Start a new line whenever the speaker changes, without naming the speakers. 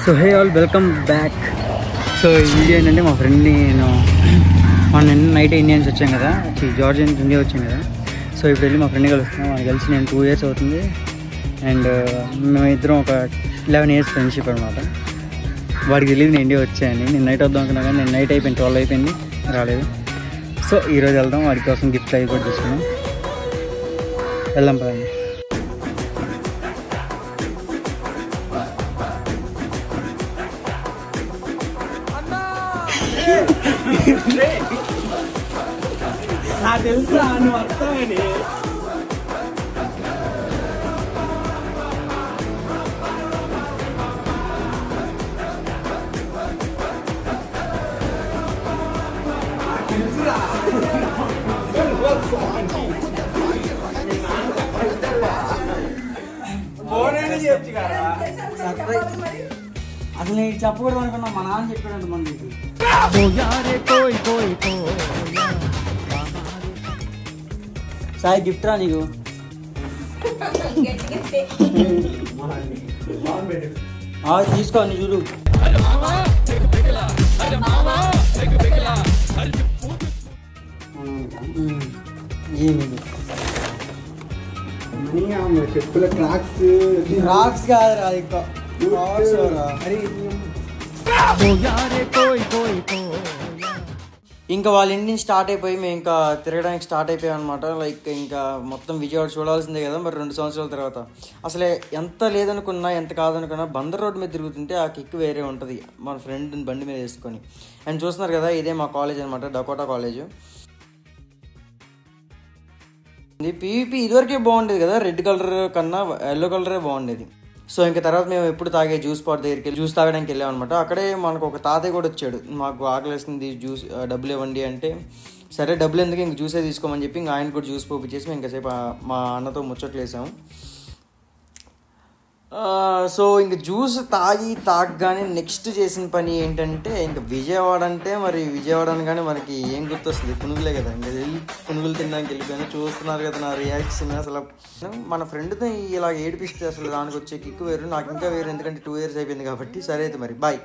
So hey all welcome back. So ఈ video ఏంటంటే మా ఫ్రెండ్ని నేను మొన్న నైట్ ఇండియన్స్ వచ్చాం కదా, జార్జియన్స్ ఇండియా వచ్చాం కదా. సో ఇప్పుడు వెళ్ళి మా ఫ్రెండ్ని కలుస్తున్నాం. వాడిని కలిసి నేను 2 years అవుతుంది. అండ్ మేమిద్దరం ఒక 11 years ఫ్రెండ్షిప్ అనమాట. వాడికి తెలియదు నేను ఇండియా వచ్చాయని. నేను నైట్ వద్దాం అనుకున్నా కానీ నేను నైట్ అయిపోయింది, 12 అయిపోయింది, రాలేదు. సో ఈరోజు వెళ్దాం, వాడి కోసం గిఫ్ట్ అవి కూడా తీసుకున్నాం. వెళ్దాం పదండి.
నాకు తెలుసా నువ్వు అర్థమని.
అసలు నేను చెప్పకూడదు అనుకున్నా, మా నాన్న చెప్పాడంట మన నీకు. సాయి గిఫ్ట్ రా నీకు. తీసుకో నీ చూడు.
చెప్పుల క్రాక్స్
కాదురా, ఇంకా వాళ్ళ ఇంటి నుంచి స్టార్ట్ అయిపోయి మేము ఇంకా తిరగడానికి స్టార్ట్ అయిపోయాం అనమాట. లైక్ ఇంకా మొత్తం విజయవాడ చూడాల్సిందే కదా మరి 2 సంవత్సరాల తర్వాత. అసలే ఎంత లేదనుకున్నా ఎంత కాదనుకున్నా బందర్ రోడ్ మీద తిరుగుతుంటే ఆ కిక్ వేరే ఉంటుంది, మన ఫ్రెండ్ బండి మీద వేసుకొని. అండ్ చూస్తున్నారు కదా, ఇదే మా కాలేజ్ అనమాట, డకోటా కాలేజ్. పీవీపీ ఇదివరకే బాగుండేది కదా, రెడ్ కలర్ కన్నా ఎల్లో కలరే బాగుండేది. సో ఇంకా తర్వాత మేము ఎప్పుడు తాగే జ్యూస్ స్పాట్ దగ్గరికి వెళ్ళి జ్యూస్ తాగడానికి వెళ్ళాం అనమాట. అక్కడే మనకు ఒక తాతయ్య కూడా వచ్చాడు, మాకు ఆకలేస్తుంది జ్యూస్ డబ్బులు ఇవ్వండి అంటే, సరే డబ్బులు ఎందుకు ఇంక జ్యూసే తీసుకోమని చెప్పి ఇంకా ఆయన కూడా జ్యూస్ పోపించేసి మేము ఇంకాసేపు మా అన్నతో ముచ్చట్లు వేసాము. సో ఇంక జ్యూస్ తాగగానే నెక్స్ట్ చేసిన పని ఏంటంటే, ఇంకా విజయవాడ అంటే మరి విజయవాడ అనగానే మనకి ఏం గుర్తొస్తుంది, పునుగులే కదా. ఇంకా వెళ్ళి పునుగులు తినడానికి వెళ్ళిపోయాను. చూస్తున్నారు కదా నా రియాక్షన్. అసలు మన ఫ్రెండ్తో ఇలా ఏడిపిస్తే అసలు దానికి వచ్చే కిక్ వేరు, నాకు ఇంకా వేరు, ఎందుకంటే 2 years అయిపోయింది కాబట్టి. సరే అయితే మరి బాయ్.